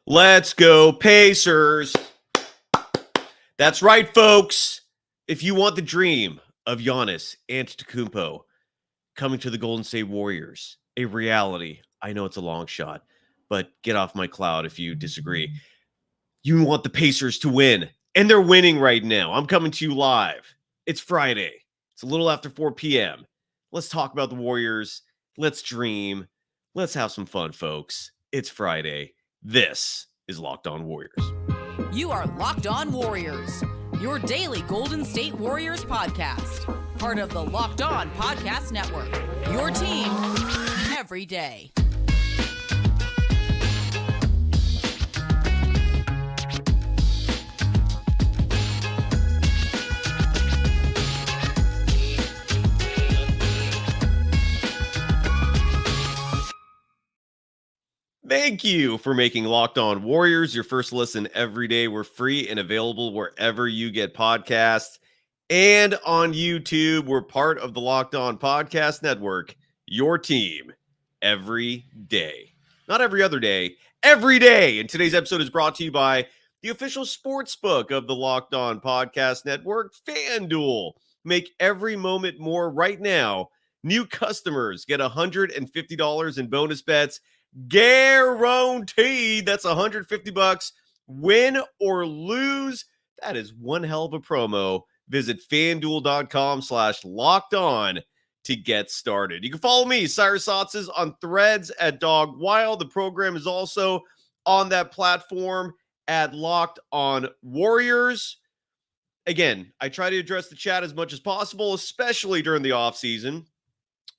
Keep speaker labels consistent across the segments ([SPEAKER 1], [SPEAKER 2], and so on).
[SPEAKER 1] Let's go, Pacers. That's right, folks. If you want the dream of Giannis Antetokounmpo coming to the Golden State Warriors, a reality, I know it's a long shot, but get off my cloud if you disagree. You want the Pacers to win, and they're winning right now. I'm coming to you live. It's Friday. It's a little after 4 p.m. Let's talk about the Warriors. Let's dream. Let's have some fun, folks. It's Friday. This is Locked On Warriors.
[SPEAKER 2] You are Locked On Warriors, your daily Golden State Warriors podcast. Part of the Locked On Podcast Network, your team every day.
[SPEAKER 1] Thank you for making Locked On Warriors your first listen every day. We're free and available wherever you get podcasts and on YouTube. We're part of the Locked On Podcast Network, your team every day. Not every other day, every day. And today's episode is brought to you by the official sports book of the Locked On Podcast Network, FanDuel. Make every moment more right now. New customers get $150 in bonus bets. Guaranteed. That's $150. Win or lose. That is one hell of a promo. Visit fanduel.com/locked-on to get started. You can follow me, Cyrus Saatsaz, on Threads at Dog Wild. The program is also on that platform at Locked On Warriors. Again, I try to address the chat as much as possible, especially during the offseason.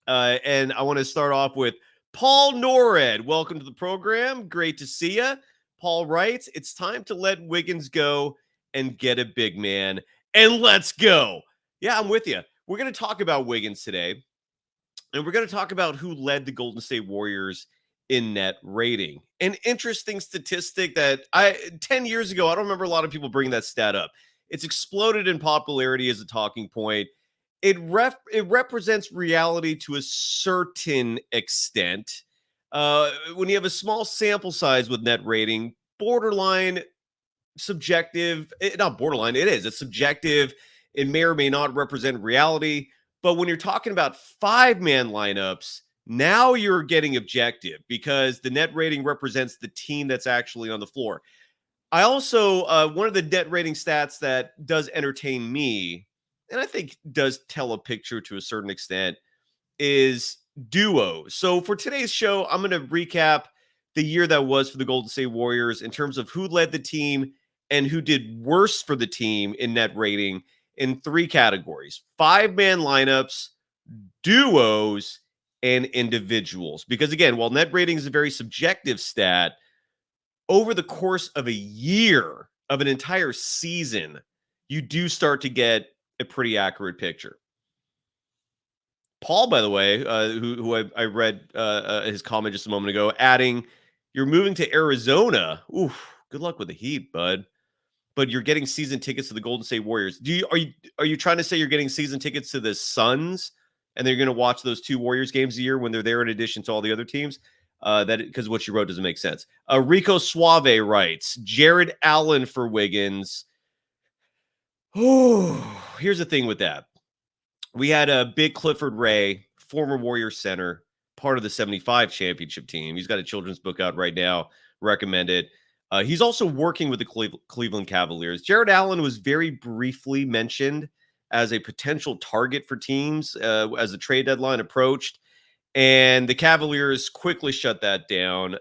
[SPEAKER 1] And I want to start off with Paul Norred. Welcome to the program. Great to see you. Paul writes, it's time to let Wiggins go and get a big man. And let's go. Yeah, I'm with you. We're going to talk about Wiggins today. And we're going to talk about who led the Golden State Warriors in net rating. An interesting statistic that 10 years ago, I don't remember a lot of people bringing that stat up. It's exploded in popularity as a talking point. It represents reality to a certain extent. When you have a small sample size with net rating, borderline subjective, not borderline, it is. It's subjective. It may or may not represent reality. But when you're talking about five-man lineups, now you're getting objective because the net rating represents the team that's actually on the floor. I also, one of the net rating stats that does entertain me, and I think does tell a picture to a certain extent, is duos. So for today's show, I'm going to recap the year that was for the Golden State Warriors in terms of who led the team and who did worse for the team in net rating in three categories: five-man lineups, duos, and individuals. Because again, while net rating is a very subjective stat, over the course of a year, of an entire season, you do start to get a pretty accurate picture. Paul, by the way, who I read his comment just a moment ago, adding, you're moving to Arizona. Oof, good luck with the heat, bud. But you're getting season tickets to the Golden State Warriors. Are you trying to say you're getting season tickets to the Suns and they're going to watch those two Warriors games a year when they're there in addition to all the other teams? Because what you wrote doesn't make sense. Rico Suave writes, Jared Allen for Wiggins. Oh, here's the thing with that. We had a big Clifford Ray, former Warriors center, part of the 75 championship team. He's got a children's book out right now. Recommend it. He's also working with the Cleveland Cavaliers. Jared Allen was very briefly mentioned as a potential target for teams as the trade deadline approached. And the Cavaliers quickly shut that down.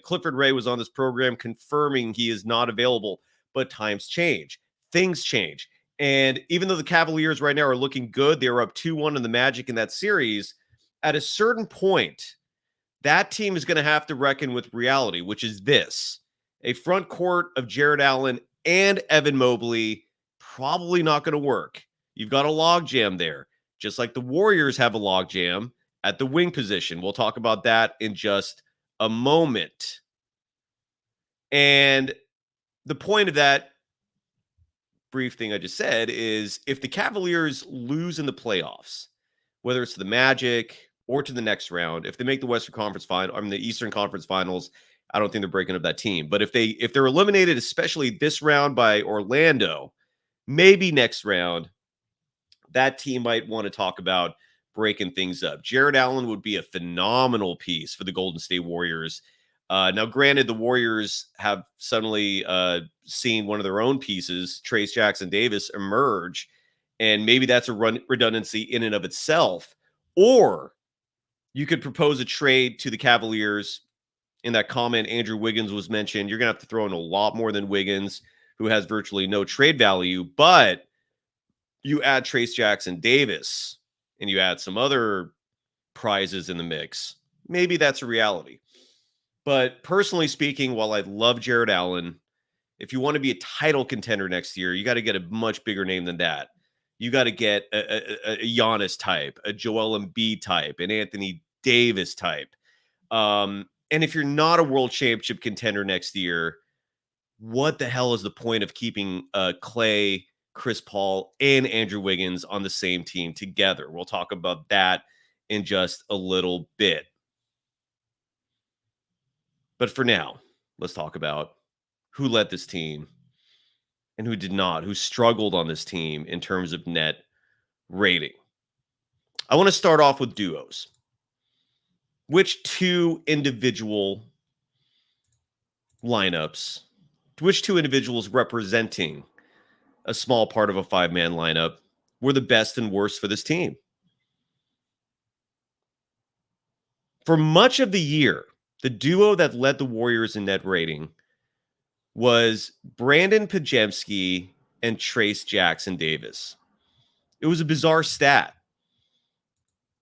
[SPEAKER 1] Clifford Ray was on this program confirming he is not available, but times change. Things change. And even though the Cavaliers right now are looking good, they were up 2-1 in the Magic in that series. At a certain point, that team is going to have to reckon with reality, which is this. A front court of Jared Allen and Evan Mobley, probably not going to work. You've got a logjam there, just like the Warriors have a logjam at the wing position. We'll talk about that in just a moment. And the point of that brief thing I just said is if the Cavaliers lose in the playoffs, whether it's to the Magic or to the next round, if they make the Western Conference final, the Eastern Conference Finals I don't think they're breaking up that team. But if they're eliminated, especially this round by Orlando, maybe next round, that team might want to talk about breaking things up. Jared Allen would be a phenomenal piece for the Golden State Warriors. Now, granted, the Warriors have suddenly seen one of their own pieces, Trayce Jackson-Davis, emerge, and maybe that's a redundancy in and of itself. Or you could propose a trade to the Cavaliers. In that comment, Andrew Wiggins was mentioned. You're going to have to throw in a lot more than Wiggins, who has virtually no trade value, but you add Trayce Jackson-Davis and you add some other prizes in the mix, maybe that's a reality. But personally speaking, while I love Jared Allen, if you want to be a title contender next year, you got to get a much bigger name than that. You got to get a Giannis type, a Joel Embiid type, an Anthony Davis type. And if you're not a world championship contender next year, what the hell is the point of keeping Klay, Chris Paul, and Andrew Wiggins on the same team together? We'll talk about that in just a little bit. But for now, let's talk about who led this team and who did not, who struggled on this team in terms of net rating. I want to start off with duos. Which two individual lineups, which two individuals representing a small part of a five-man lineup were the best and worst for this team? For much of the year, the duo that led the Warriors in net rating was Brandon Podziemski and Trayce Jackson-Davis. It was a bizarre stat.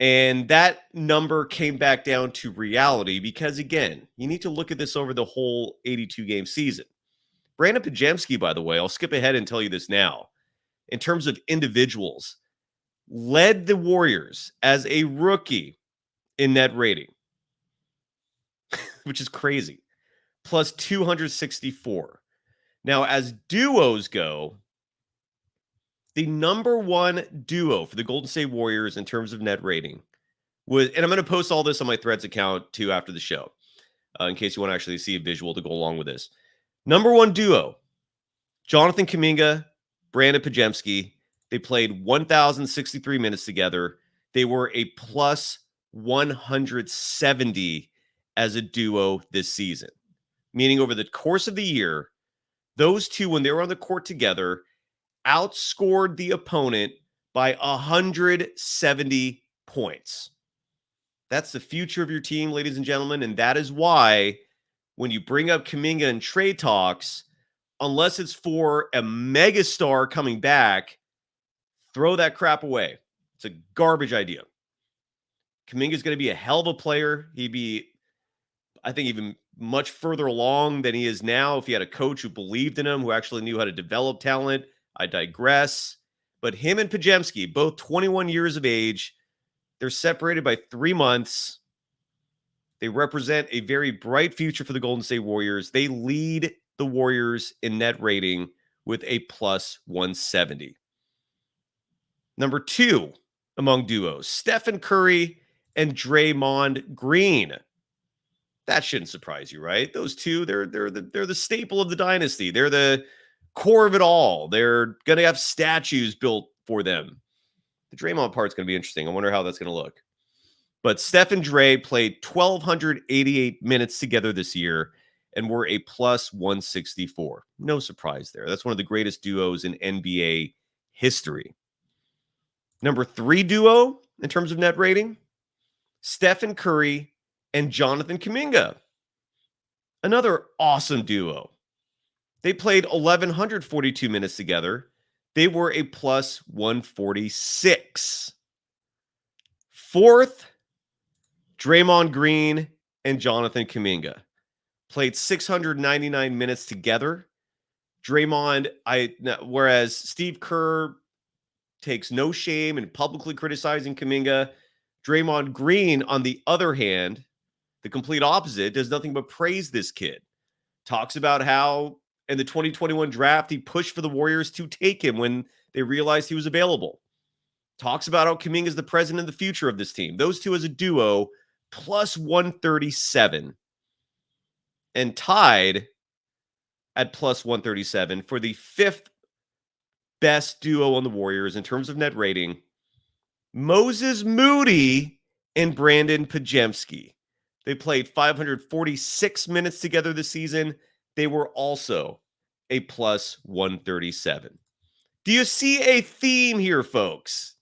[SPEAKER 1] And that number came back down to reality because, again, you need to look at this over the whole 82-game season. Brandon Podziemski, by the way, I'll skip ahead and tell you this now, in terms of individuals, led the Warriors as a rookie in net rating, which is crazy, plus 264. Now, as duos go, the number one duo for the Golden State Warriors in terms of net rating was, and I'm going to post all this on my Threads account too after the show, in case you want to actually see a visual to go along with this. Number one duo, Jonathan Kuminga, Brandon Podziemski. They played 1,063 minutes together. They were a plus 170 as a duo this season, meaning over the course of the year, those two, when they were on the court together, outscored the opponent by 170 points. That's the future of your team, ladies and gentlemen, and that is why when you bring up Kuminga and trade talks, unless it's for a megastar coming back, throw that crap away. It's a garbage idea. Kuminga is going to be a hell of a player. He'd be, I think, even much further along than he is now if he had a coach who believed in him, who actually knew how to develop talent. I digress. But him and Podziemski, both 21 years of age, they're separated by 3 months. They represent a very bright future for the Golden State Warriors. They lead the Warriors in net rating with a plus 170. Number two among duos, Stephen Curry and Draymond Green. That shouldn't surprise you, right? Those two, they're the staple of the dynasty. They're the core of it all. They're going to have statues built for them. The Draymond part's going to be interesting. I wonder how that's going to look. But Steph and Dre played 1,288 minutes together this year and were a plus 164. No surprise there. That's one of the greatest duos in NBA history. Number three duo in terms of net rating, Stephen Curry and Jonathan Kuminga. Another awesome duo. They played 1,142 minutes together. They were a plus 146. Fourth, Draymond Green and Jonathan Kuminga played 699 minutes together. Draymond, whereas Steve Kerr takes no shame in publicly criticizing Kuminga, Draymond Green, on the other hand, the complete opposite, does nothing but praise this kid. Talks about how in the 2021 draft, he pushed for the Warriors to take him when they realized he was available. Talks about how Kuminga is the present and the future of this team. Those two as a duo, plus 137. and tied at plus 137 for the fifth best duo on the Warriors in terms of net rating. Moses Moody and Brandon Pajemski. They played 546 minutes together this season. They were also a plus 137. Do you see a theme here, folks?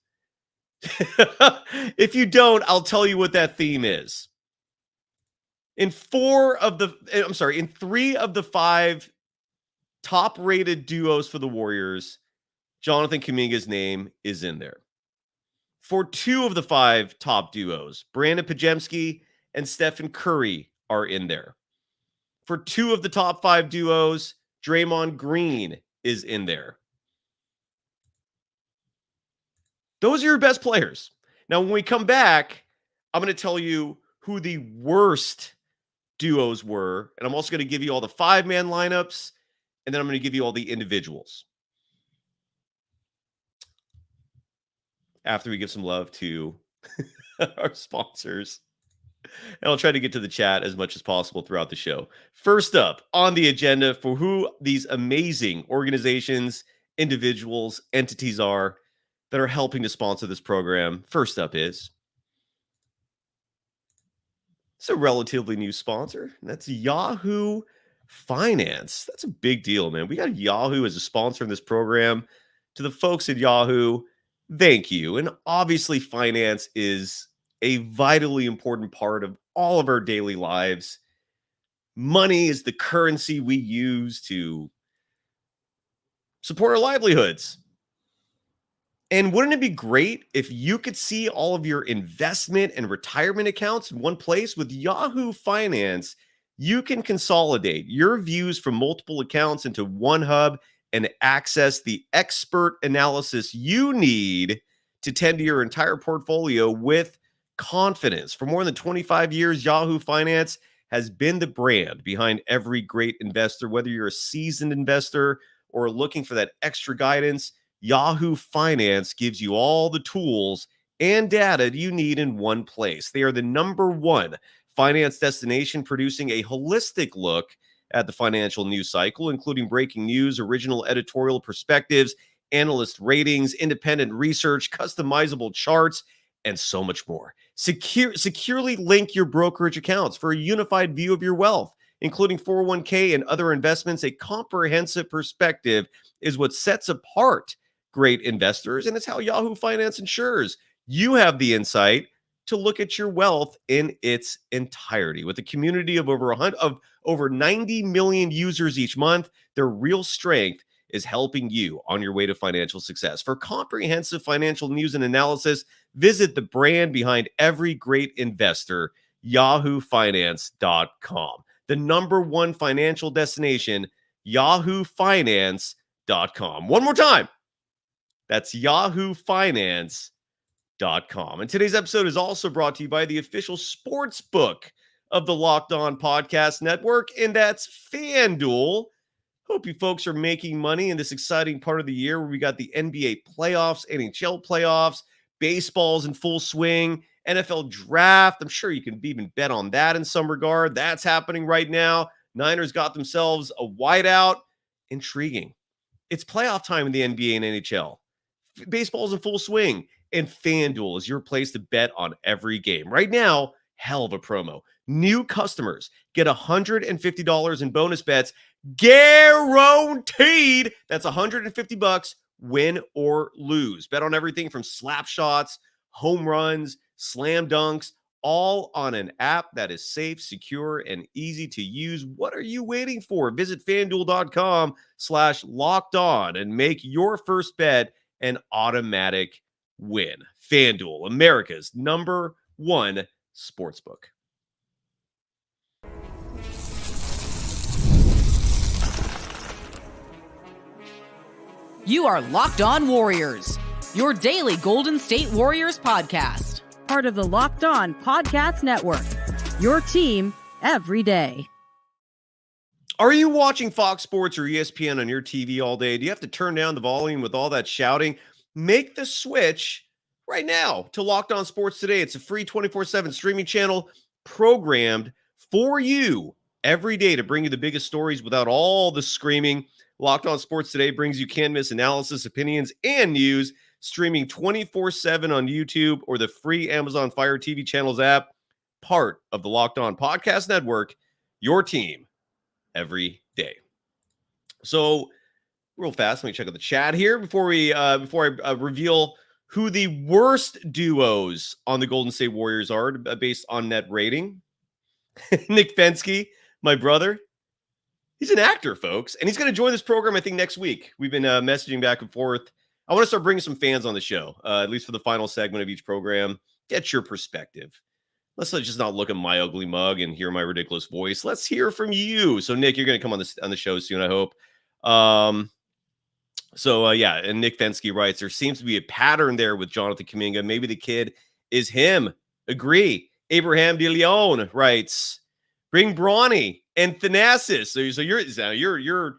[SPEAKER 1] If you don't, I'll tell you what that theme is. In three of the five top-rated duos for the Warriors, Jonathan Kuminga's name is in there. For two of the five top duos, Brandon Pajemski and Stephen Curry are in there. For two of the top five duos, Draymond Green is in there. Those are your best players. Now, when we come back, I'm going to tell you who the worst duos were, and I'm also going to give you all the five-man lineups, and then I'm going to give you all the individuals. After we give some love to our sponsors. And I'll try to get to the chat as much as possible throughout the show. First up on the agenda for who these amazing organizations, individuals, entities are that are helping to sponsor this program. First up is it's a relatively new sponsor, and that's Yahoo Finance. That's a big deal, man. We got Yahoo as a sponsor in this program. To the folks at Yahoo, thank you. And obviously, finance is a vitally important part of all of our daily lives. Money is the currency we use to support our livelihoods. And wouldn't it be great if you could see all of your investment and retirement accounts in one place? With Yahoo Finance, you can consolidate your views from multiple accounts into one hub and access the expert analysis you need to tend to your entire portfolio with confidence. For more than 25 years, Yahoo Finance has been the brand behind every great investor. Whether you're a seasoned investor or looking for that extra guidance, Yahoo Finance gives you all the tools and data you need in one place. They are the number one finance destination, producing a holistic look at the financial news cycle, including breaking news, original editorial perspectives, analyst ratings, independent research, customizable charts, and so much more. Securely link your brokerage accounts for a unified view of your wealth, including 401k and other investments. A comprehensive perspective is what sets apart great investors, and it's how Yahoo Finance ensures you have the insight to look at your wealth in its entirety. With a community of over 90 million users each month, their real strength is helping you on your way to financial success. For comprehensive financial news and analysis, visit the brand behind every great investor, yahoofinance.com. The number one financial destination, yahoofinance.com. One more time. That's yahoofinance.com. And today's episode is also brought to you by the official sports book of the Locked On Podcast Network, and that's FanDuel. Hope you folks are making money in this exciting part of the year where we got the NBA playoffs, NHL playoffs, baseball's in full swing, NFL draft. I'm sure you can even bet on that in some regard. That's happening right now. Niners got themselves a whiteout. Intriguing. It's playoff time in the NBA and NHL. Baseball's in full swing, and FanDuel is your place to bet on every game. Right now, hell of a promo. New customers get $150 in bonus bets guaranteed. That's $150, win or lose. Bet on everything from slap shots, home runs, slam dunks, all on an app that is safe, secure, and easy to use. What are you waiting for? Visit FanDuel.com/lockedon and make your first bet an automatic win. FanDuel, America's number one sportsbook.
[SPEAKER 2] You are Locked On Warriors, your daily Golden State Warriors podcast. Part of the Locked On Podcast Network, your team every day.
[SPEAKER 1] Are you watching Fox Sports or ESPN on your TV all day? Do you have to turn down the volume with all that shouting? Make the switch right now to Locked On Sports Today. It's a free 24/7 streaming channel programmed for you every day to bring you the biggest stories without all the screaming. Locked On Sports Today brings you can't-miss analysis, opinions, and news, streaming 24/7 on YouTube or the free Amazon Fire TV channels app, part of the Locked On Podcast Network, your team every day. So, real fast, let me check out the chat here before I reveal who the worst duos on the Golden State Warriors are based on net rating. Nick Fensky, my brother, he's an actor, folks, and he's going to join this program, I think, next week. We've been messaging back and forth. I want to start bringing some fans on the show, at least for the final segment of each program. Get your perspective. Let's just not look at my ugly mug and hear my ridiculous voice. Let's hear from you. So, Nick, you're going to come on the show soon, I hope. Yeah, and Nick Fensky writes, there seems to be a pattern there with Jonathan Kuminga. Maybe the kid is him. Agree. Abraham De Leon writes, bring Bronny and Thanasis. So you're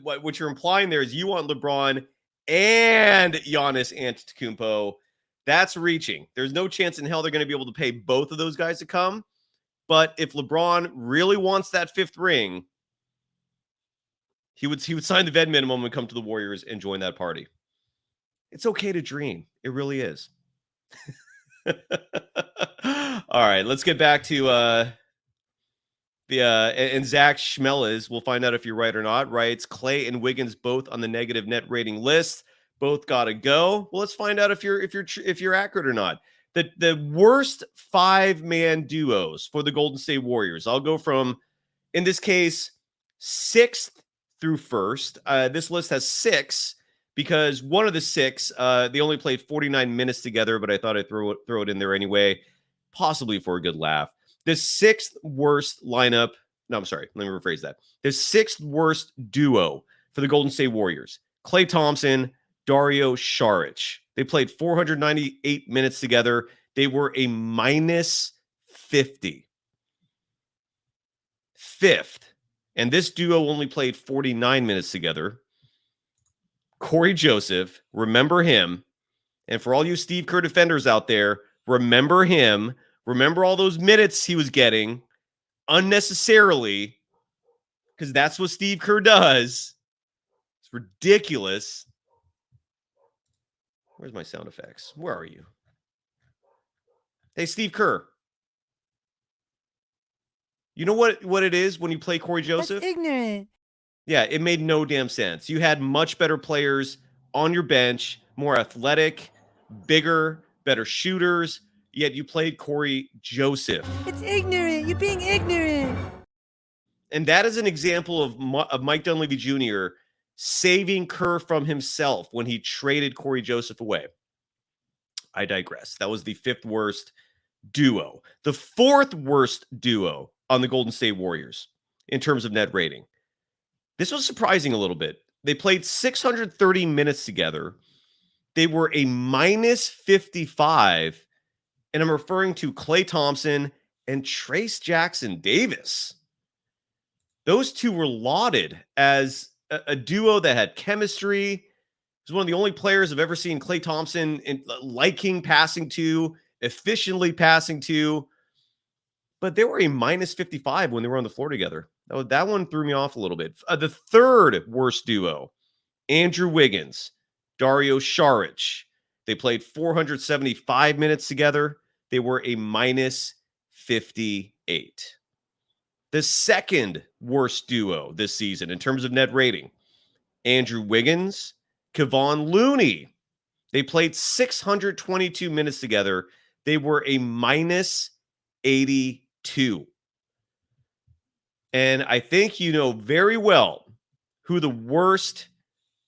[SPEAKER 1] what you're implying there is you want LeBron and Giannis Antetokounmpo. That's reaching. There's no chance in hell they're going to be able to pay both of those guys to come. But if LeBron really wants that fifth ring, he would sign the vet minimum and come to the Warriors and join that party. It's okay to dream. It really is. All right, let's get back to and Zach Schmellis. We'll find out if you're right or not. Writes Klay and Wiggins both on the negative net rating list. Both got to go. Well, let's find out if you're accurate or not. The worst 5-man duos for the Golden State Warriors. I'll go from, in this case, 6th through 1st. This list has 6 because one of the 6, they only played 49 minutes together, but I thought I'd throw it in there anyway, possibly for a good laugh. The 6th worst lineup. No, I'm sorry. Let me rephrase that. The 6th worst duo for the Golden State Warriors. Klay Thompson, Dario Saric. They played 498 minutes together. They were a minus 50. 5th. And this duo only played 49 minutes together. Corey Joseph, remember him. And for all you Steve Kerr defenders out there, remember him. Remember all those minutes he was getting unnecessarily, because that's what Steve Kerr does. It's ridiculous. Where's my sound effects? Where are you? Hey, Steve Kerr. You know what it is when you play Corey Joseph?
[SPEAKER 3] That's ignorant.
[SPEAKER 1] Yeah, it made no damn sense. You had much better players on your bench, more athletic, bigger, better shooters, yet you played Corey Joseph.
[SPEAKER 3] It's ignorant. You're being ignorant.
[SPEAKER 1] And that is an example of Mike Dunleavy Jr. saving Kerr from himself when he traded Corey Joseph away. I digress. That was the 5th worst duo. The 4th worst duo on the Golden State Warriors in terms of net rating. This was surprising a little bit. They played 630 minutes together. They were a minus 55, and I'm referring to Klay Thompson and Trace Jackson Davis. Those two were lauded as a duo that had chemistry. He was one of the only players I've ever seen Klay Thompson liking passing to, efficiently passing to. But they were a minus 55 when they were on the floor together. That one threw me off a little bit. The 3rd worst duo, Andrew Wiggins, Dario Saric. They played 475 minutes together. They were a minus 58. The 2nd worst duo this season in terms of net rating, Andrew Wiggins, Kevon Looney. They played 622 minutes together. They were a minus 82. And I think you know very well who the worst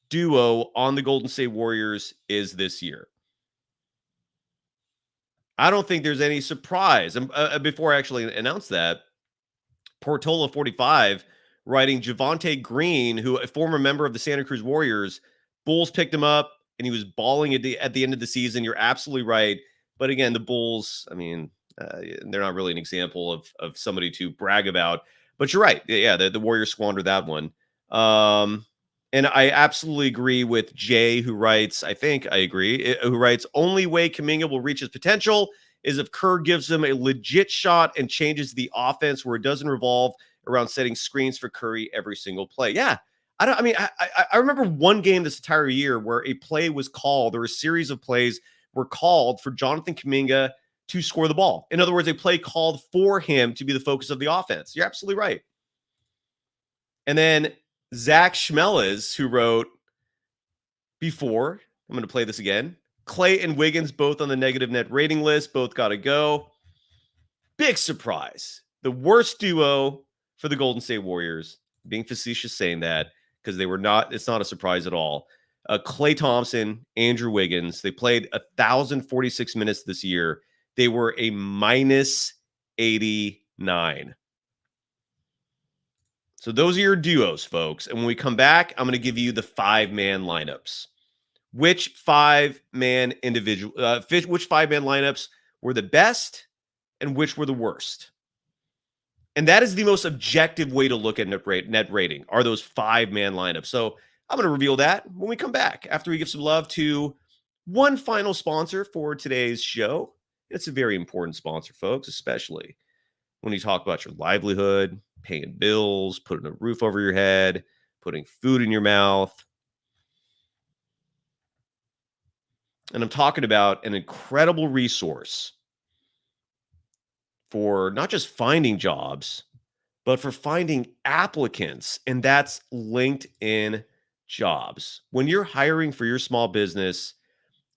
[SPEAKER 1] duo on the Golden State Warriors is this year. I don't think there's any surprise. And before I actually announce that, Portola 45 writing Javonte Green, who a former member of the Santa Cruz Warriors, Bulls picked him up and he was balling at the end of the season. You're absolutely right. But again, the Bulls, I mean, they're not really an example of somebody to brag about. But you're right. Yeah, the Warriors squandered that one. And I absolutely agree with Jay, who writes, I think I agree, who writes, only way Kuminga will reach his potential is if Kerr gives him a legit shot and changes the offense where it doesn't revolve around setting screens for Curry every single play. Yeah. I remember one game this entire year where a play was called, or a series of plays were called for Jonathan Kuminga to score the ball. In other words, a play called for him to be the focus of the offense. You're absolutely right. And then Zach Schmelez, who wrote before, I'm going to play this again. Klay and Wiggins both on the negative net rating list, both got to go. Big surprise. The worst duo for the Golden State Warriors. Being facetious saying that because they were not, it's not a surprise at all. Klay Thompson, Andrew Wiggins, they played 1,046 minutes this year. They were a minus 89. So those are your duos, folks. And when we come back, I'm going to give you the 5-man lineups. Which 5-man lineups were the best and which were the worst? And that is the most objective way to look at net rating, are those 5-man lineups. So I'm going to reveal that when we come back, after we give some love to one final sponsor for today's show. It's a very important sponsor, folks, especially when you talk about your livelihood, paying bills, putting a roof over your head, putting food in your mouth. And I'm talking about an incredible resource for not just finding jobs, but for finding applicants, and that's LinkedIn Jobs. When you're hiring for your small business,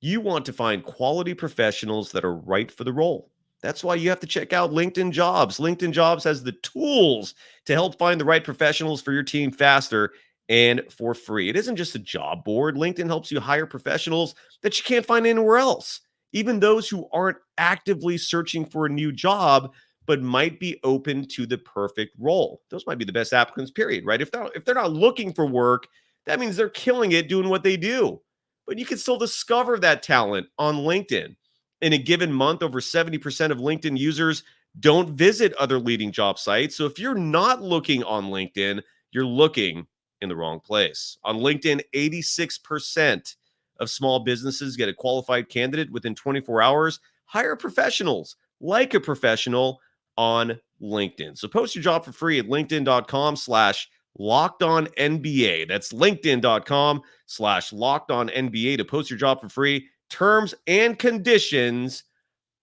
[SPEAKER 1] you want to find quality professionals that are right for the role. That's why you have to check out LinkedIn Jobs. LinkedIn Jobs has the tools to help find the right professionals for your team faster and for free. It isn't just a job board. LinkedIn helps you hire professionals that you can't find anywhere else, even those who aren't actively searching for a new job, but might be open to the perfect role. Those might be the best applicants, period, right? If they're not looking for work, that means they're killing it doing what they do. But you can still discover that talent on LinkedIn. In a given month, over 70% of LinkedIn users don't visit other leading job sites. So if you're not looking on LinkedIn, you're looking in the wrong place. On LinkedIn, 86% of small businesses get a qualified candidate within 24 hours. Hire professionals like a professional on LinkedIn. So post your job for free at linkedin.com/LockedOnNBA. That's linkedin.com/LockedOnNBA to post your job for free. Terms and conditions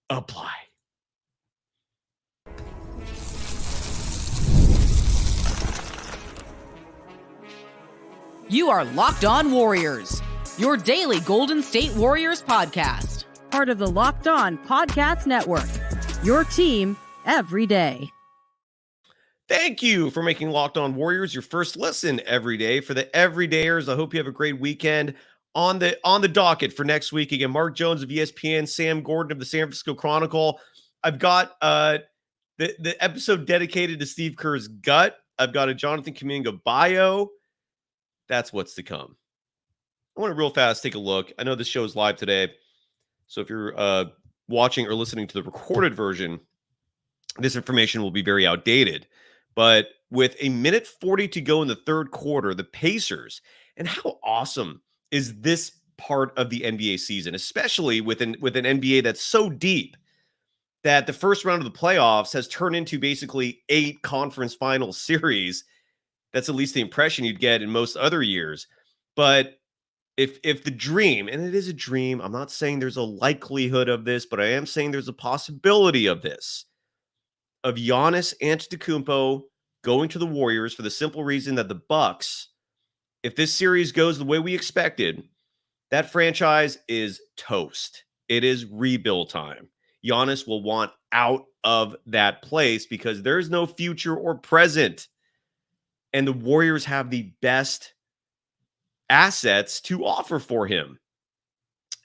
[SPEAKER 1] apply.
[SPEAKER 2] You are Locked On Warriors, your daily Golden State Warriors podcast.
[SPEAKER 3] Part of the Locked On Podcast Network. Your team every day.
[SPEAKER 1] Thank you for making Locked On Warriors your first listen every day. For the everydayers, I hope you have a great weekend. On the docket for next week, again, Mark Jones of ESPN, Sam Gordon of the San Francisco Chronicle. I've got the episode dedicated to Steve Kerr's gut. I've got a Jonathan Kuminga bio. That's what's to come. I want to real fast take a look. I know this show is live today, so if you're watching or listening to the recorded version, this information will be very outdated. But with a minute 40 to go in the third quarter, the Pacers, and how awesome is this part of the NBA season, especially with an NBA that's so deep that the first round of the playoffs has turned into basically 8 conference final series. That's at least the impression you'd get in most other years. But if the dream, and it is a dream, I'm not saying there's a likelihood of this, but I am saying there's a possibility of this, of Giannis Antetokounmpo going to the Warriors, for the simple reason that the Bucks, if this series goes the way we expected, that franchise is toast. It is rebuild time. Giannis will want out of that place because there is no future or present. And the Warriors have the best assets to offer for him.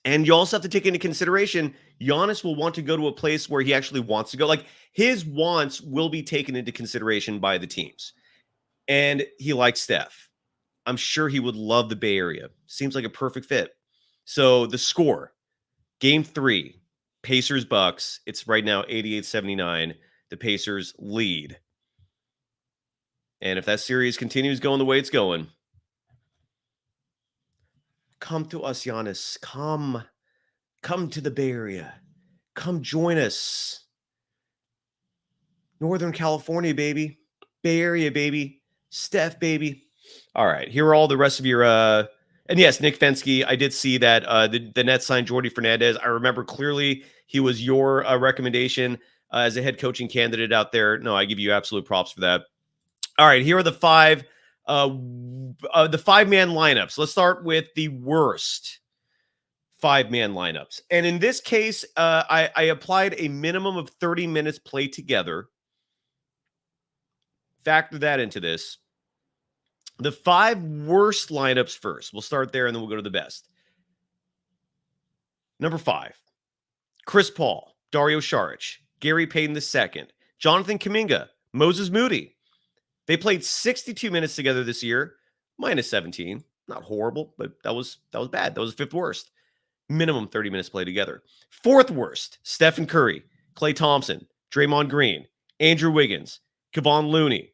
[SPEAKER 1] And you also have to take into consideration, Giannis will want to go to a place where he actually wants to go. Like, his wants will be taken into consideration by the teams. And he likes Steph. I'm sure he would love the Bay Area. Seems like a perfect fit. So the score, Game 3, Pacers-Bucks. It's right now 88-79. The Pacers lead. And if that series continues going the way it's going, come to us, Giannis. Come to the Bay Area. Come join us. Northern California, baby. Bay Area, baby. Steph, baby. All right. Here are all the rest of your and yes, Nick Fensky. I did see that the Nets signed Jordy Fernandez. I remember clearly he was your recommendation as a head coaching candidate out there. No, I give you absolute props for that. All right, here are the five man lineups. Let's start with the worst 5-man lineups. And in this case, I applied a minimum of 30 minutes played together. Factor that into this. The 5 worst lineups first. We'll start there and then we'll go to the best. Number 5, Chris Paul, Dario Saric, Gary Payton II, Jonathan Kuminga, Moses Moody. They played 62 minutes together this year, minus 17. Not horrible, but that was bad. That was the 5th worst. Minimum 30 minutes played together. 4th worst, Stephen Curry, Klay Thompson, Draymond Green, Andrew Wiggins, Kevon Looney.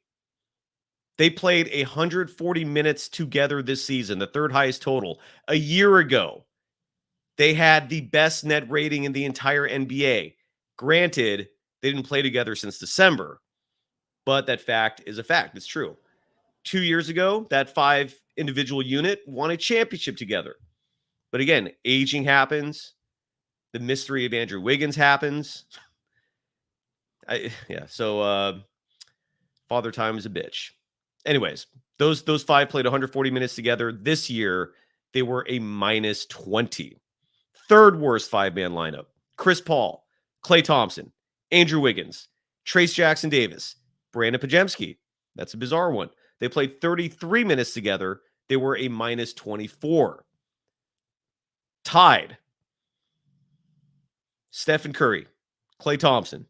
[SPEAKER 1] They played 140 minutes together this season, the 3rd highest total. A year ago, they had the best net rating in the entire NBA. Granted, they didn't play together since December, but that fact is a fact. It's true. 2 years ago, that 5 individual unit won a championship together. But again, aging happens. The mystery of Andrew Wiggins happens. So father time is a bitch. Anyways, those 5 played 140 minutes together. This year, they were a minus 20. 3rd worst 5-man lineup. Chris Paul, Klay Thompson, Andrew Wiggins, Trace Jackson Davis, Brandon Pajemski. That's a bizarre one. They played 33 minutes together. They were a minus 24. Tied. Stephen Curry, Klay Thompson,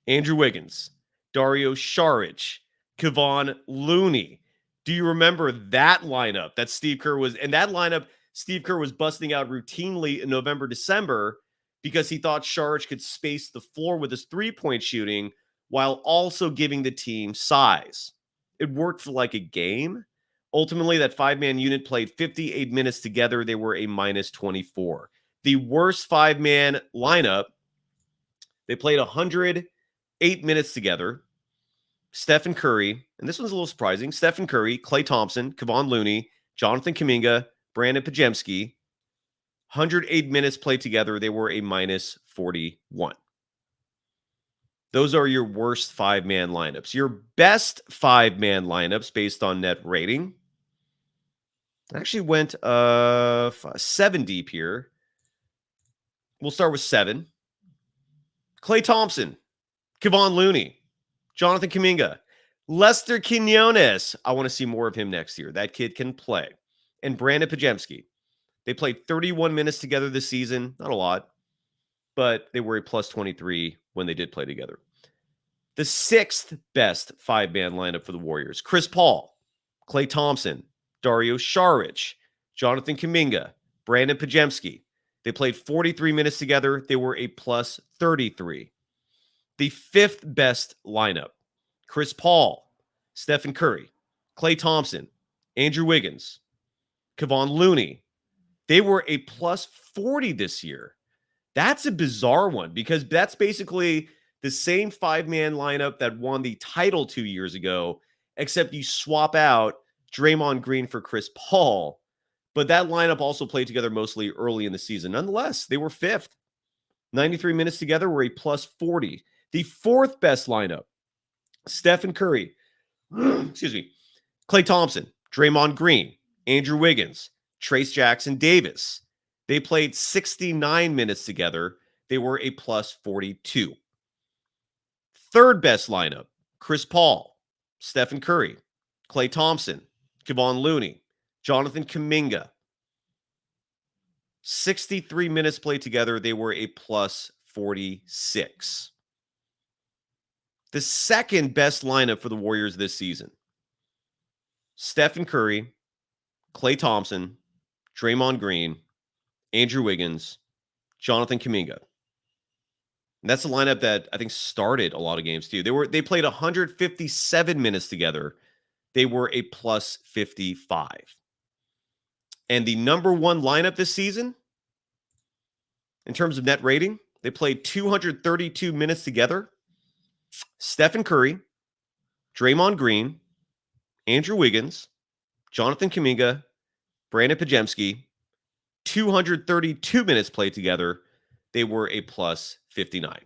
[SPEAKER 1] Andrew Wiggins, Dario Saric, Kevon Looney. Do you remember that lineup that Steve Kerr was? And that lineup, Steve Kerr was busting out routinely in November, December, because he thought Saric could space the floor with his 3-point shooting while also giving the team size. It worked for like a game. Ultimately, that 5-man unit played 58 minutes together. They were a minus 24. The worst 5-man lineup, they played 108 minutes together. Stephen Curry, and this one's a little surprising, Stephen Curry, Klay Thompson, Kevon Looney, Jonathan Kuminga, Brandon Pajemski. 108 minutes played together. They were a minus 41. Those are your worst 5-man lineups. Your best 5-man lineups based on net rating. I actually went 7 deep here. We'll start with 7. Klay Thompson, Kevon Looney, Jonathan Kuminga, Lester Quinones. I want to see more of him next year. That kid can play. And Brandon Pajemski. They played 31 minutes together this season. Not a lot, but they were a plus 23 when they did play together. The 6th best 5-man lineup for the Warriors. Chris Paul, Klay Thompson, Dario Saric, Jonathan Kuminga, Brandon Pajemski. They played 43 minutes together. They were a plus 33. The 5th best lineup. Chris Paul, Stephen Curry, Klay Thompson, Andrew Wiggins, Kevon Looney. They were a plus 40 this year. That's a bizarre one because that's basically the same 5-man lineup that won the title 2 years ago, except you swap out Draymond Green for Chris Paul. But that lineup also played together mostly early in the season. Nonetheless, they were 5th. 93 minutes together were a plus 40. The 4th best lineup, Stephen Curry, Klay Thompson, Draymond Green, Andrew Wiggins, Trace Jackson Davis. They played 69 minutes together. They were a plus 42. 3rd best lineup, Chris Paul, Stephen Curry, Klay Thompson, Kevon Looney, Jonathan Kuminga. 63 minutes played together. They were a plus 46. The 2nd best lineup for the Warriors this season, Stephen Curry, Klay Thompson, Draymond Green, Andrew Wiggins, Jonathan Kuminga. And that's the lineup that I think started a lot of games too. They played 157 minutes together. They were a plus 55. And the number 1 lineup this season, in terms of net rating, they played 232 minutes together. Stephen Curry, Draymond Green, Andrew Wiggins, Jonathan Kuminga, Brandon Pajemski, 232 minutes played together. They were a plus 59.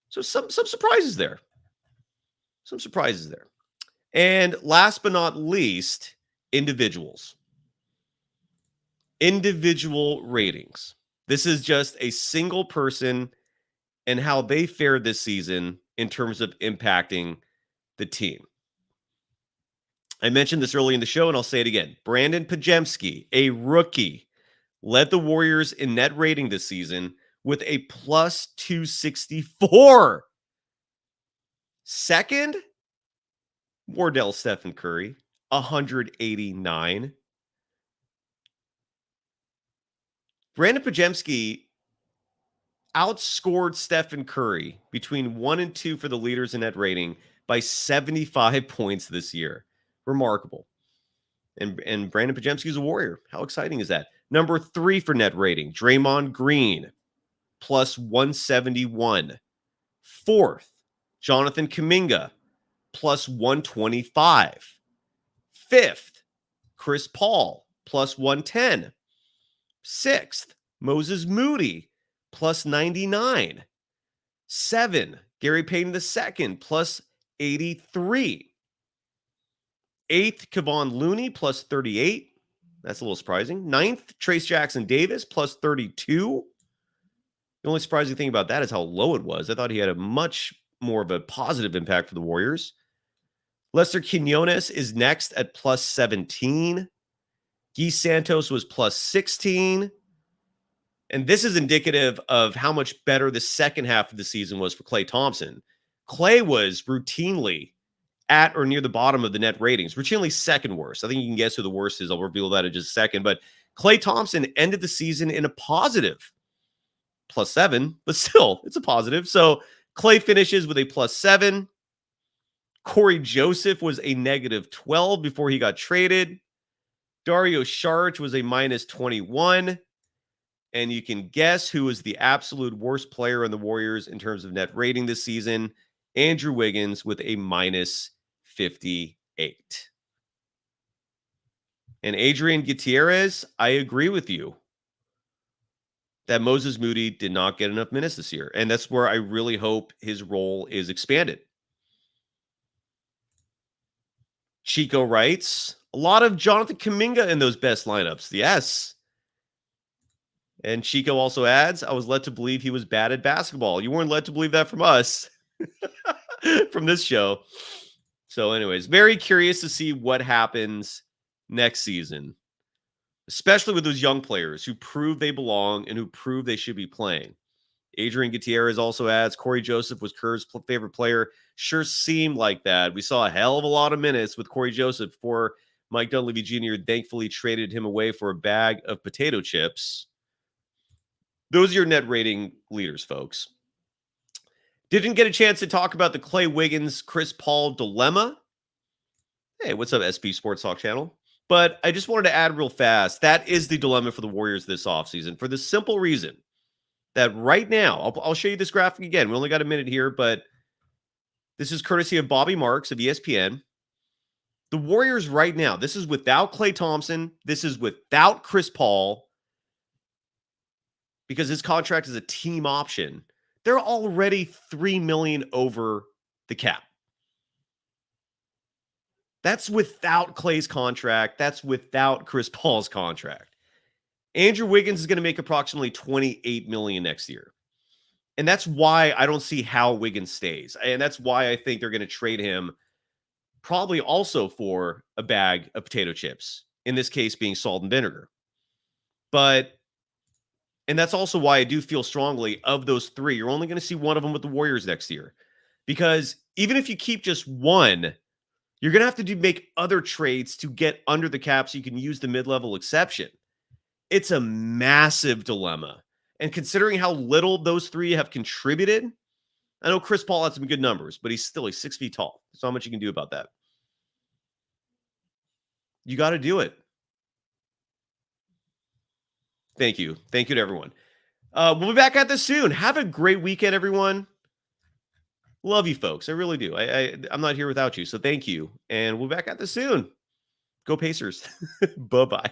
[SPEAKER 1] So some surprises there. Some surprises there. And last but not least, individuals. Individual ratings. This is just a single person and how they fared this season in terms of impacting the team. I mentioned this early in the show, and I'll say it again. Brandon Pajemski, a rookie, led the Warriors in net rating this season with a plus 264. Second, Wardell Stephen Curry, 189. Brandon Pajemski outscored Stephen Curry between 1 and 2 for the leaders in net rating by 75 points this year. Remarkable. And Brandon Pajemski is a Warrior. How exciting is that? Number 3 for net rating, Draymond Green, plus 171. Fourth, Jonathan Kuminga, plus 125. Fifth, Chris Paul, plus 110. Sixth, Moses Moody, plus 99. 7, Gary Payton II, plus 83. 8th, Kevon Looney, plus 38. That's a little surprising. 9th, Trace Jackson Davis, plus 32. The only surprising thing about that is how low it was. I thought he had a much more of a positive impact for the Warriors. Lester Quinones is next at plus 17. Guy Santos was plus 16. And this is indicative of how much better the second half of the season was for Klay Thompson. Klay was routinely at or near the bottom of the net ratings, routinely second worst. I think you can guess who the worst is. I'll reveal that in just a second. But Klay Thompson ended the season in a positive plus 7, but still, it's a positive. So Klay finishes with a plus 7. Corey Joseph was a negative 12 before he got traded. Dario Saric was a minus 21. And you can guess who was the absolute worst player on the Warriors in terms of net rating this season. Andrew Wiggins with a minus 58. And Adrian Gutierrez, I agree with you that Moses Moody did not get enough minutes this year. And that's where I really hope his role is expanded. Chico writes, a lot of Jonathan Kuminga in those best lineups. Yes. And Chico also adds, I was led to believe he was bad at basketball. You weren't led to believe that from us, from this show. So anyways, very curious to see what happens next season, especially with those young players who prove they belong and who prove they should be playing. Adrian Gutierrez also adds, Corey Joseph was Kerr's favorite player. Sure seemed like that. We saw a hell of a lot of minutes with Corey Joseph before Mike Dunleavy Jr. thankfully traded him away for a bag of potato chips. Those are your net rating leaders, folks. Didn't get a chance to talk about the Klay Wiggins, Chris Paul dilemma. Hey, what's up, SP Sports Talk channel? But I just wanted to add real fast, that is the dilemma for the Warriors this offseason for the simple reason that right now, I'll show you this graphic again. We only got a minute here, but this is courtesy of Bobby Marks of ESPN. The Warriors right now, this is without Klay Thompson. This is without Chris Paul, because his contract is a team option. They're already $3 million over the cap. That's without Klay's contract. That's without Chris Paul's contract. Andrew Wiggins is going to make approximately $28 million next year. And that's why I don't see how Wiggins stays. And that's why I think they're going to trade him probably also for a bag of potato chips, in this case being salt and vinegar. And that's also why I do feel strongly of those 3, you're only going to see one of them with the Warriors next year. Because even if you keep just one, you're going to have to make other trades to get under the cap so you can use the mid-level exception. It's a massive dilemma. And considering how little those 3 have contributed, I know Chris Paul had some good numbers, but he's 6 feet tall. There's not much you can do about that. You got to do it. Thank you. Thank you to everyone. We'll be back at this soon. Have a great weekend, everyone. Love you folks. I really do. I'm not here without you. So thank you. And we'll be back at this soon. Go Pacers. Bye-bye.